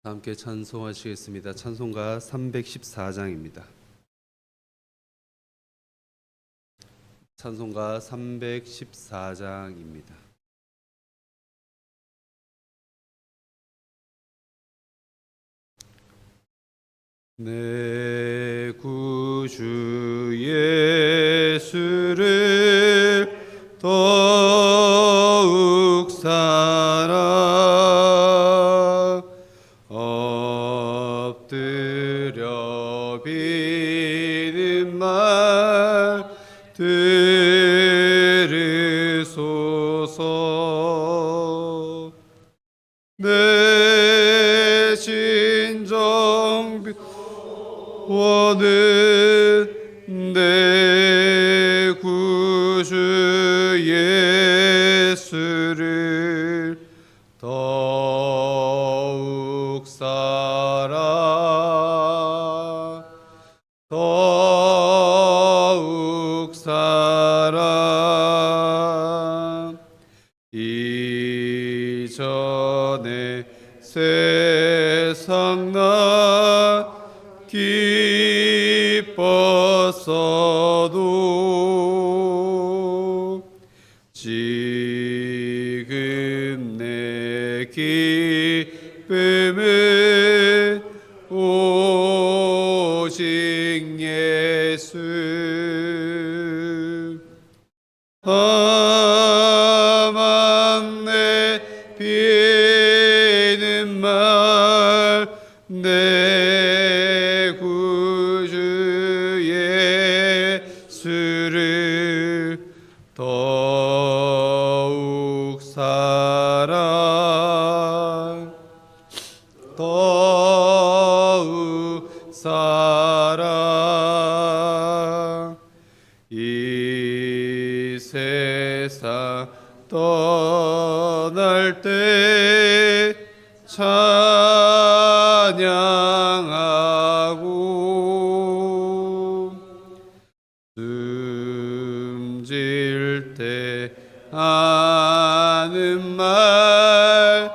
함께 찬송하시겠습니다. 찬송가 314장입니다. 찬송가 314장입니다. 내 구주 예수를 더욱 사랑 엎드려 비는 말 들으소서. 내 진정 원은 내 구주 예수를 더욱 사랑 더욱 사랑 이전에 세상 나 기뻤어도 지금 내 기쁨은 오직 예수. 다만 내 비는 말 내 구주 예수를 더욱 사랑 더욱 사랑 이 세상 떠날 때 찬양하고 숨질 때 하는 말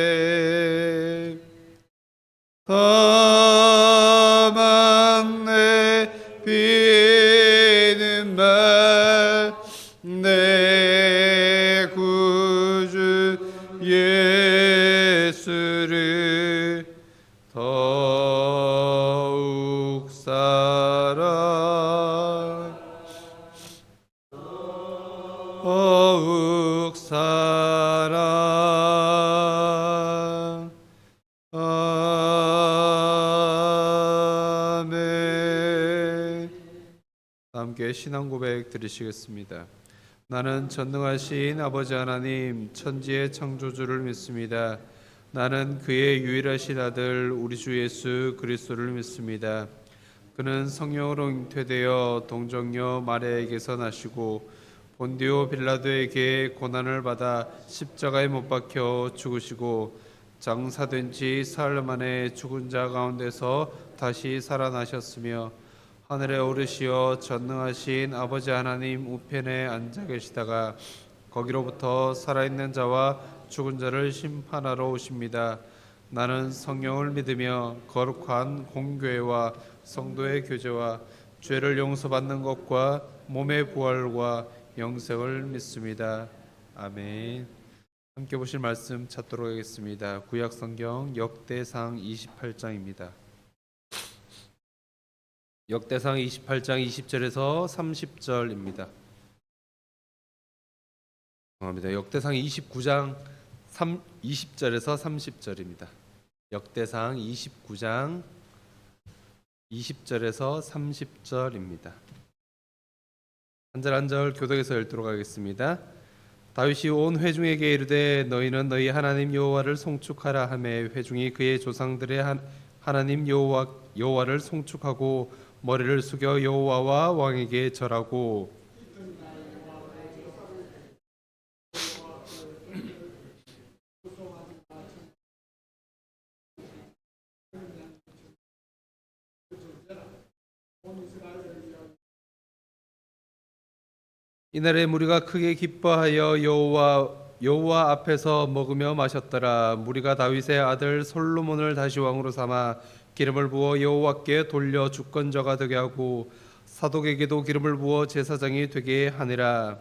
이것일세. 다만 내 비는 말 내 구주 예수를 더욱 사랑 더욱 사랑. 아멘. 함께 신앙 고백 드리시겠습니다. 나는 전능하신 아버지 하나님 천지의 창조주를 믿습니다. 나는 그의 유일하신 아들 우리 주 예수 그리스도를 믿습니다. 그는 성령으로 잉태되어 동정녀 마리아에게서 나시고 본디오 빌라도에게 고난을 받아 십자가에 못 박혀 죽으시고 장사된 지 사흘 만에 죽은 자 가운데서 다시 살아나셨으며 하늘에 오르시어 전능하신 아버지 하나님 우편에 앉아 계시다가 거기로부터 살아있는 자와 죽은 자를 심판하러 오십니다. 나는 성령을 믿으며 거룩한 공교회와 성도의 교제와 죄를 용서받는 것과 몸의 부활과 영생을 믿습니다. 아멘. 함께 보실 말씀 찾도록 하겠습니다. 구약 성경 역대상 28장입니다. 역대상 28장 20절에서 30절입니다. 죄송합니다. 역대상 29장 20절에서 30절입니다. 역대상 29장 20절에서 30절입니다. 한 절 한 절 교독해서 읽도록 하겠습니다. 다윗이 온 회중에게 이르되 너희는 너희 하나님 여호와를 송축하라 하매 회중이 그의 조상들의 하나님 여호와를 송축하고 머리를 숙여 여호와와 왕에게 절하고 이날에 무리가 크게 기뻐하여 여호와 여호와 앞에서 먹으며 마셨더라. 무리가 다윗의 아들 솔로몬을 다시 왕으로 삼아 기름을 부어 여호와께 돌려 주권자가 되게 하고 사독에게도 기름을 부어 제사장이 되게 하니라.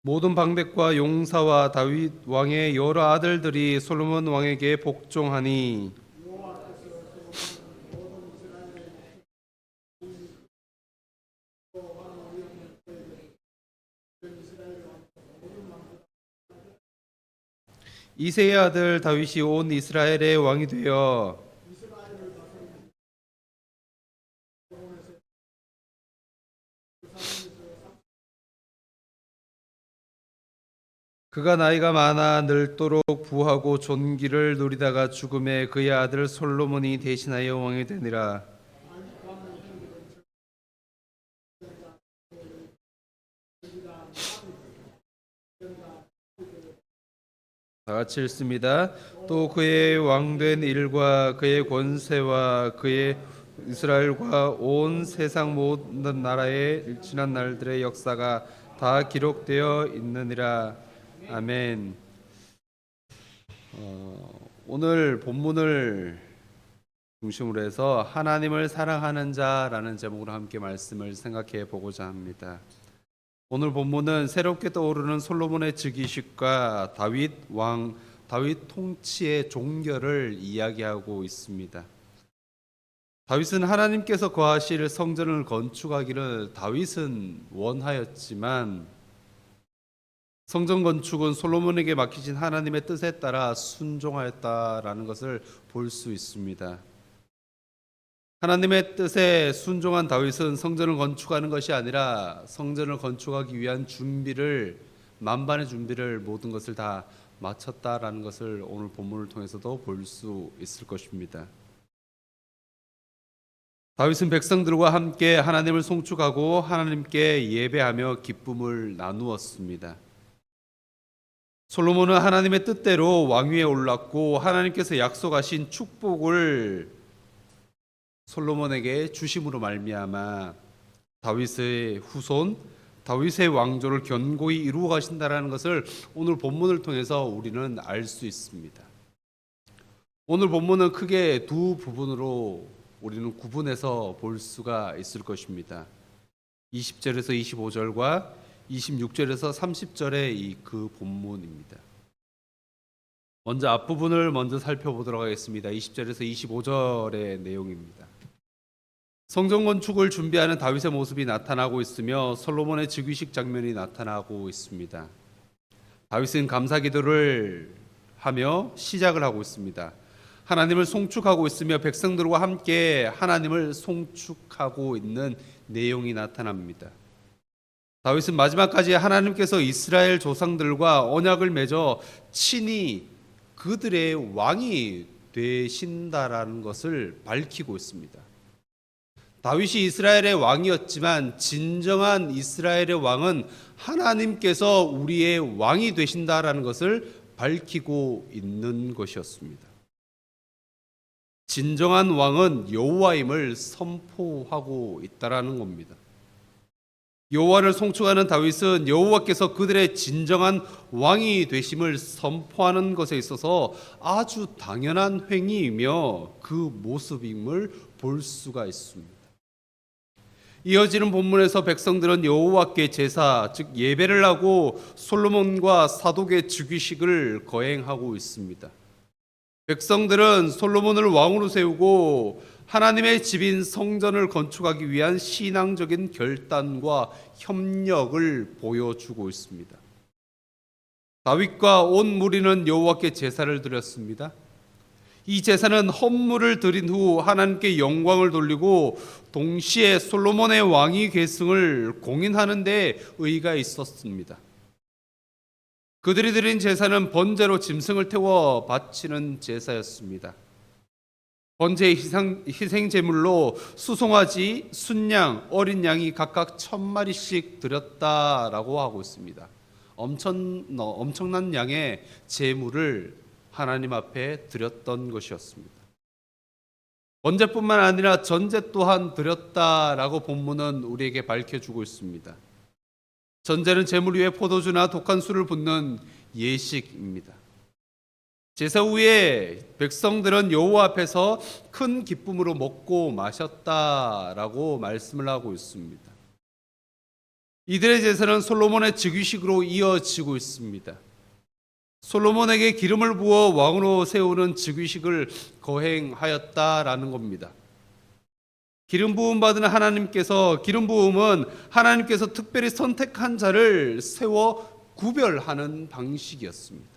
모든 방백과 용사와 다윗 왕의 여러 아들들이 솔로몬 왕에게 복종하니 이새의 아들 다윗이 온 이스라엘의 왕이 되어 그가 나이가 많아 늙도록 부하고 존귀를 누리다가 죽음에 그의 아들 솔로몬이 대신하여 왕이 되니라. 다 같이 읽습니다. 또 그의 왕된 일과 그의 권세와 그의 이스라엘과 온 세상 모든 나라의 지난 날들의 역사가 다 기록되어 있느니라. 아멘. 오늘 본문을 중심으로 해서 하나님을 사랑하는 자라는 제목으로 함께 말씀을 생각해 보고자 합니다. 오늘 본문은 새롭게 떠오르는 솔로몬의 즉위식과 다윗 통치의 종결을 이야기하고 있습니다. 다윗은 하나님께서 거하실 성전을 건축하기를 다윗은 원하였지만 성전 건축은 솔로몬에게 맡기신 하나님의 뜻에 따라 순종하였다라는 것을 볼 수 있습니다. 하나님의 뜻에 순종한 다윗은 성전을 건축하는 것이 아니라 성전을 건축하기 위한 만반의 준비를 모든 것을 다 마쳤다라는 것을 오늘 본문을 통해서도 볼 수 있을 것입니다. 다윗은 백성들과 함께 하나님을 송축하고 하나님께 예배하며 기쁨을 나누었습니다. 솔로몬은 하나님의 뜻대로 왕위에 올랐고 하나님께서 약속하신 축복을 솔로몬에게 주심으로 말미암아 다윗의 후손, 다윗의 왕조를 견고히 이루어 가신다라는 것을 오늘 본문을 통해서 우리는 알 수 있습니다. 오늘 본문은 크게 두 부분으로 우리는 구분해서 볼 수가 있을 것입니다. 20절에서 25절과 26절에서 30절의 그 본문입니다. 먼저 앞부분을 살펴보도록 하겠습니다. 20절에서 25절의 내용입니다. 성전 건축을 준비하는 다윗의 모습이 나타나고 있으며 솔로몬의 즉위식 장면이 나타나고 있습니다. 다윗은 감사 기도를 하며 시작을 하고 있습니다. 하나님을 송축하고 있으며 백성들과 함께 하나님을 송축하고 있는 내용이 나타납니다. 다윗은 마지막까지 하나님께서 이스라엘 조상들과 언약을 맺어 친히 그들의 왕이 되신다라는 것을 밝히고 있습니다. 다윗이 이스라엘의 왕이었지만 진정한 이스라엘의 왕은 하나님께서 우리의 왕이 되신다라는 것을 밝히고 있는 것이었습니다. 진정한 왕은 여호와임을 선포하고 있다라는 겁니다. 여호와를 송축하는 다윗은 여호와께서 그들의 진정한 왕이 되심을 선포하는 것에 있어서 아주 당연한 행위이며 그 모습임을 볼 수가 있습니다. 이어지는 본문에서 백성들은 여호와께 제사, 즉 예배를 하고 솔로몬과 사독의 즉위식을 거행하고 있습니다. 백성들은 솔로몬을 왕으로 세우고 하나님의 집인 성전을 건축하기 위한 신앙적인 결단과 협력을 보여주고 있습니다. 다윗과 온 무리는 여호와께 제사를 드렸습니다. 이 제사는 헌물을 드린 후 하나님께 영광을 돌리고 동시에 솔로몬의 왕위 계승을 공인하는 데 의의가 있었습니다. 그들이 드린 제사는 번제로 짐승을 태워 바치는 제사였습니다. 번제의 희생 제물로 수송아지, 순양, 어린 양이 각각 1000마리씩 드렸다라고 하고 있습니다. 엄청난 양의 제물을 하나님 앞에 드렸던 것이었습니다. 번제뿐만 아니라 전제 또한 드렸다라고 본문은 우리에게 밝혀주고 있습니다. 전제는 제물 위에 포도주나 독한 술을 붓는 예식입니다. 제사 후에 백성들은 여호와 앞에서 큰 기쁨으로 먹고 마셨다라고 말씀을 하고 있습니다. 이들의 제사는 솔로몬의 즉위식으로 이어지고 있습니다. 솔로몬에게 기름을 부어 왕으로 세우는 즉위식을 거행하였다라는 겁니다. 기름 부음 받은 하나님께서, 기름 부음은 하나님께서 특별히 선택한 자를 세워 구별하는 방식이었습니다.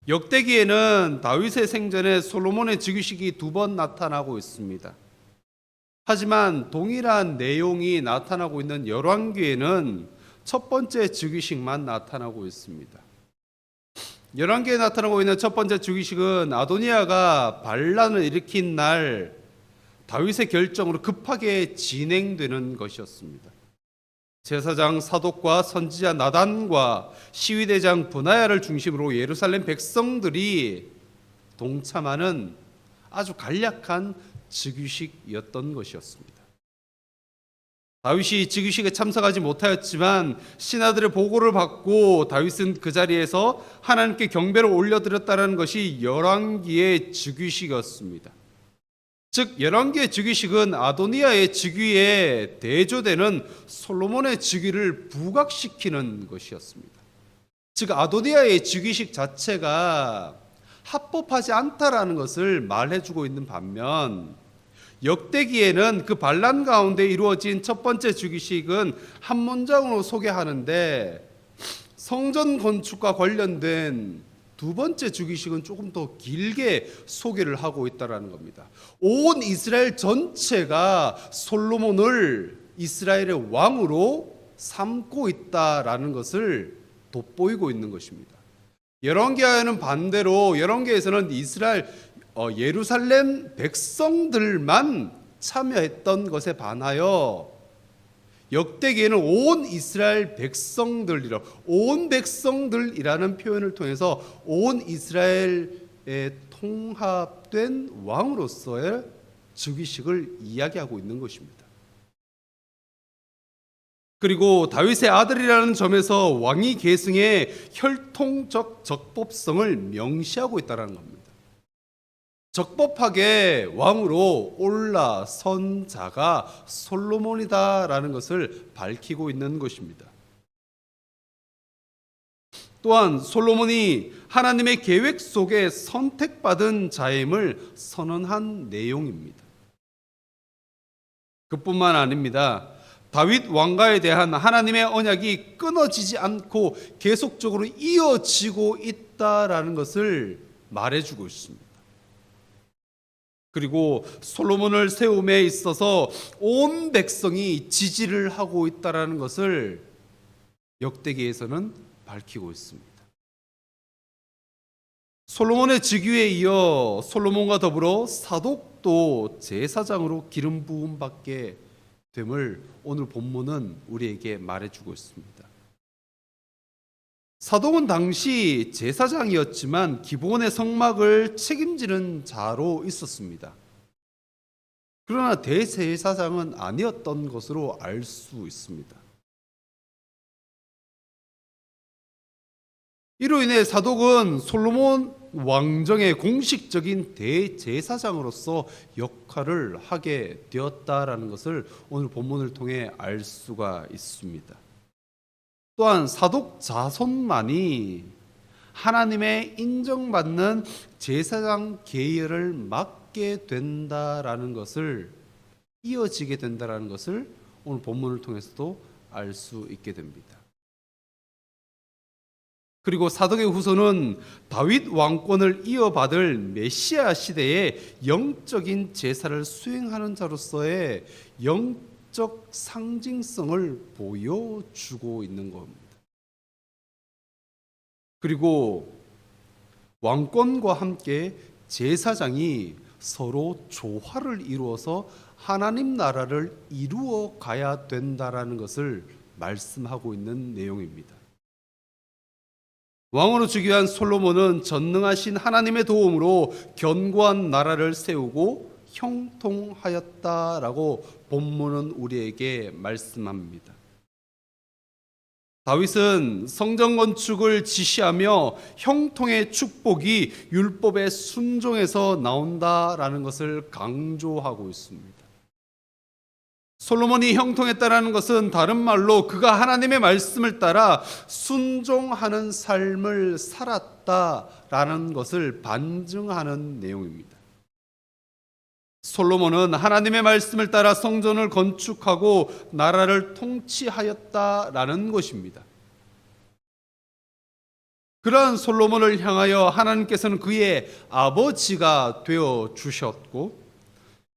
역대기에는 다윗의 생전에 솔로몬의 즉위식이 2번 나타나고 있습니다. 하지만 동일한 내용이 나타나고 있는 열왕기에는 첫 번째 즉위식만 나타나고 있습니다. 열왕기에 나타나고 있는 첫 번째 즉위식은 아도니아가 반란을 일으킨 날 다윗의 결정으로 급하게 진행되는 것이었습니다. 제사장 사독과 선지자 나단과 시위대장 브나야를 중심으로 예루살렘 백성들이 동참하는 아주 간략한 즉위식이었던 것이었습니다. 다윗이 즉위식에 참석하지 못하였지만 신하들의 보고를 받고 다윗은 그 자리에서 하나님께 경배를 올려드렸다는 것이 열왕기의 즉위식이었습니다. 즉 열왕기의 즉위식은 아도니아의 즉위에 대조되는 솔로몬의 즉위를 부각시키는 것이었습니다. 즉 아도니아의 즉위식 자체가 합법하지 않다라는 것을 말해주고 있는 반면 역대기에는 그 반란 가운데 이루어진 첫 번째 즉위식은 한 문장으로 소개하는데 성전 건축과 관련된 두 번째 즉위식은 조금 더 길게 소개를 하고 있다는 겁니다. 온 이스라엘 전체가 솔로몬을 이스라엘의 왕으로 삼고 있다라는 것을 돋보이고 있는 것입니다. 열왕기와는 반대로 열왕기에서는 이스라엘 예루살렘 백성들만 참여했던 것에 반하여 역대기에는 온 이스라엘 백성들이라 온 백성들이라는 표현을 통해서 온 이스라엘의 통합된 왕으로서의 즉위식을 이야기하고 있는 것입니다. 그리고 다윗의 아들이라는 점에서 왕위 계승의 혈통적 적법성을 명시하고 있다는 겁니다. 적법하게 왕으로 올라선 자가 솔로몬이다라는 것을 밝히고 있는 것입니다. 또한 솔로몬이 하나님의 계획 속에 선택받은 자임을 선언한 내용입니다. 그뿐만 아닙니다. 다윗 왕가에 대한 하나님의 언약이 끊어지지 않고 계속적으로 이어지고 있다라는 것을 말해주고 있습니다. 그리고 솔로몬을 세움에 있어서 온 백성이 지지를 하고 있다라는 것을 역대기에서는 밝히고 있습니다. 솔로몬의 즉위에 이어 솔로몬과 더불어 사독도 제사장으로 기름 부음 받게 됨을 오늘 본문은 우리에게 말해주고 있습니다. 사독은 당시 제사장이었지만 기본의 성막을 책임지는 자로 있었습니다. 그러나 대제사장은 아니었던 것으로 알 수 있습니다. 이로 인해 사독은 솔로몬 왕정의 공식적인 대제사장으로서 역할을 하게 되었다라는 것을 오늘 본문을 통해 알 수가 있습니다. 또한 사독 자손만이 하나님의 인정받는 제사장 계열을 맡게 된다라는 것을 이어지게 된다라는 것을 오늘 본문을 통해서도 알 수 있게 됩니다. 그리고 사독의 후손은 다윗 왕권을 이어받을 메시아 시대의 영적인 제사를 수행하는 자로서의 영적 상징성을 보여주고 있는 겁니다. 그리고 왕권과 함께 제사장이 서로 조화를 이루어서 하나님 나라를 이루어 가야 된다라는 것을 말씀하고 있는 내용입니다. 왕으로 즉위 한 솔로몬은 전능하신 하나님의 도움으로 견고한 나라를 세우고 형통하였다라고 본문은 우리에게 말씀합니다. 다윗은 성전 건축을 지시하며 형통의 축복이 율법의 순종에서 나온다라는 것을 강조하고 있습니다. 솔로몬이 형통했다라는 것은 다른 말로 그가 하나님의 말씀을 따라 순종하는 삶을 살았다라는 것을 반증하는 내용입니다. 솔로몬은 하나님의 말씀을 따라 성전을 건축하고 나라를 통치하였다라는 것입니다. 그러한 솔로몬을 향하여 하나님께서는 그의 아버지가 되어 주셨고,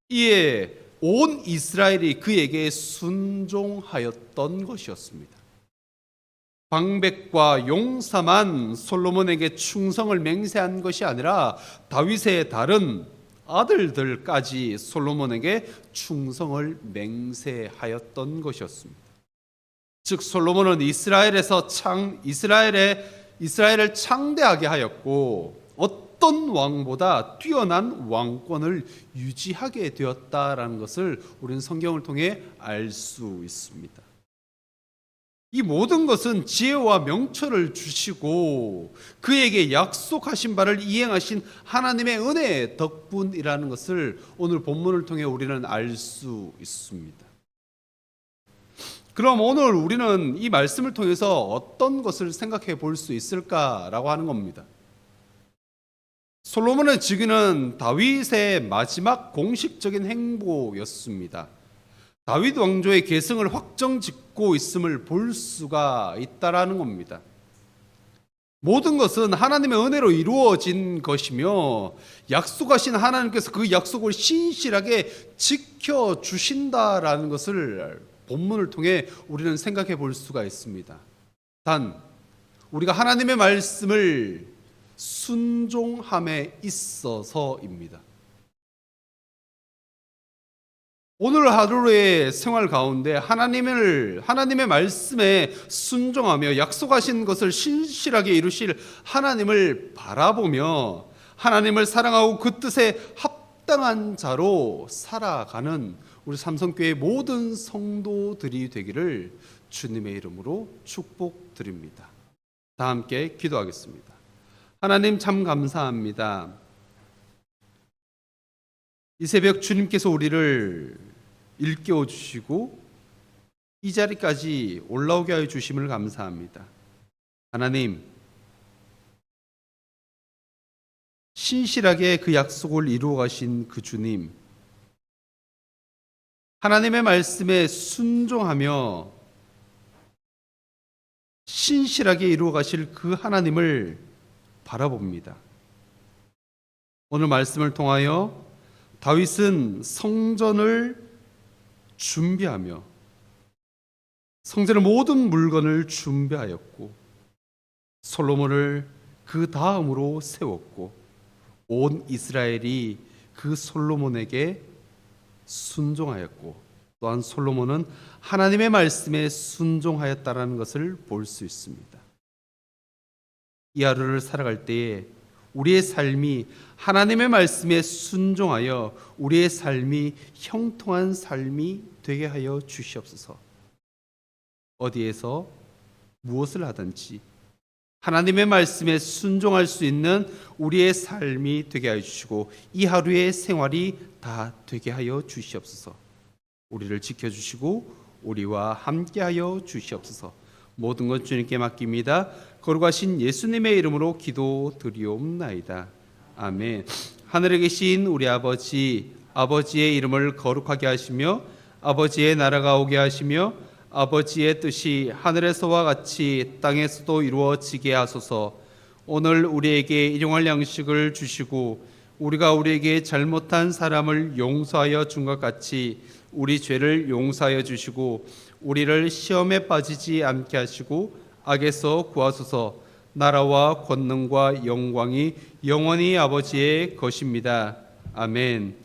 이에 온 이스라엘이 그에게 순종하였던 것이었습니다. 방백과 용사만 솔로몬에게 충성을 맹세한 것이 아니라 다윗의 다른 아들들까지 솔로몬에게 충성을 맹세하였던 것이었습니다. 즉 솔로몬은 이스라엘을 창대하게 하였고 어떤 왕보다 뛰어난 왕권을 유지하게 되었다라는 것을 우리는 성경을 통해 알 수 있습니다. 이 모든 것은 지혜와 명철을 주시고 그에게 약속하신 바를 이행하신 하나님의 은혜의 덕분이라는 것을 오늘 본문을 통해 우리는 알 수 있습니다. 그럼 오늘 우리는 이 말씀을 통해서 어떤 것을 생각해 볼 수 있을까라고 하는 겁니다. 솔로몬의 즉위는 다윗의 마지막 공식적인 행보였습니다. 다윗 왕조의 계승을 확정짓고 있음을 볼 수가 있다라는 겁니다. 모든 것은 하나님의 은혜로 이루어진 것이며 약속하신 하나님께서 그 약속을 신실하게 지켜주신다라는 것을 본문을 통해 우리는 생각해 볼 수가 있습니다. 단 우리가 하나님의 말씀을 순종함에 있어서입니다. 오늘 하루의 생활 가운데 하나님의 말씀에 순종하며 약속하신 것을 신실하게 이루실 하나님을 바라보며 하나님을 사랑하고 그 뜻에 합당한 자로 살아가는 우리 삼성교회 모든 성도들이 되기를 주님의 이름으로 축복드립니다. 다 함께 기도하겠습니다. 하나님 참 감사합니다. 이 새벽 주님께서 우리를 일깨워 주시고 이 자리까지 올라오게 하여 주심을 감사합니다. 하나님, 신실하게 그 약속을 이루어 가신 그 주님, 하나님의 말씀에 순종하며 신실하게 이루어 가실 그 하나님을 바라봅니다. 오늘 말씀을 통하여 다윗은 성전을 준비하며 성전의 모든 물건을 준비하였고 솔로몬을 그 다음으로 세웠고 온 이스라엘이 그 솔로몬에게 순종하였고 또한 솔로몬은 하나님의 말씀에 순종하였다라는 것을 볼 수 있습니다. 이 하루를 살아갈 때에 우리의 삶이 하나님의 말씀에 순종하여 우리의 삶이 형통한 삶이 되게 하여 주시옵소서. 어디에서 무엇을 하든지 하나님의 말씀에 순종할 수 있는 우리의 삶이 되게 하여 주시고 이 하루의 생활이 다 되게 하여 주시옵소서. 우리를 지켜주시고 우리와 함께하여 주시옵소서. 모든 것 주님께 맡깁니다. 거룩하신 예수님의 이름으로 기도드리옵나이다. 아멘. 하늘에 계신 우리 아버지, 아버지의 이름을 거룩하게 하시며 아버지의 나라가 오게 하시며 아버지의 뜻이 하늘에서와 같이 땅에서도 이루어지게 하소서. 오늘 우리에게 일용할 양식을 주시고 우리가 우리에게 잘못한 사람을 용서하여 준 것 같이 우리 죄를 용서하여 주시고 우리를 시험에 빠지지 않게 하시고 악에서 구하소서. 나라와 권능과 영광이 영원히 아버지의 것입니다. 아멘.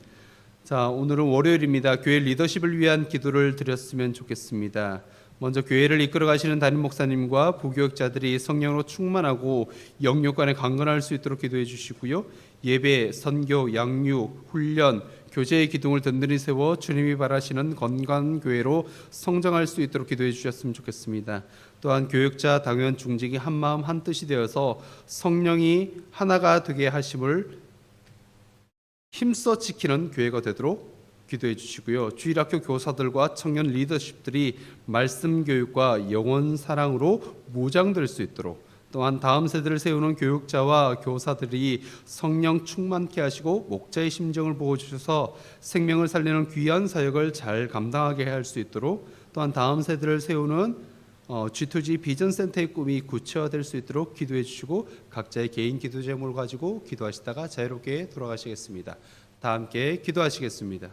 자, 오늘은 월요일입니다. 교회 리더십을 위한 기도를 드렸으면 좋겠습니다. 먼저 교회를 이끌어 가시는 담임 목사님과 부교역자들이 성령으로 충만하고 영육간에 강건할 수 있도록 기도해 주시고요. 예배, 선교, 양육, 훈련, 교제의 기둥을 든든히 세워 주님이 바라시는 건강한 교회로 성장할 수 있도록 기도해 주셨으면 좋겠습니다. 또한 교역자, 당원, 중직이 한 마음 한 뜻이 되어서 성령이 하나가 되게 하심을 힘써 지키는 교회가 되도록 기도해 주시고요. 주일학교 교사들과 청년 리더십들이 말씀 교육과 영혼 사랑으로 무장될 수 있도록, 또한 다음 세대를 세우는 교육자와 교사들이 성령 충만케 하시고 목자의 심정을 보호 주셔서 생명을 살리는 귀한 사역을 잘 감당하게 할 수 있도록, 또한 다음 세대를 세우는 G2G 비전 센터의 꿈이 구체화될 수 있도록 기도해 주시고, 각자의 개인 기도 제목을 가지고 기도하시다가 자유롭게 돌아가시겠습니다. 다 함께 기도하시겠습니다.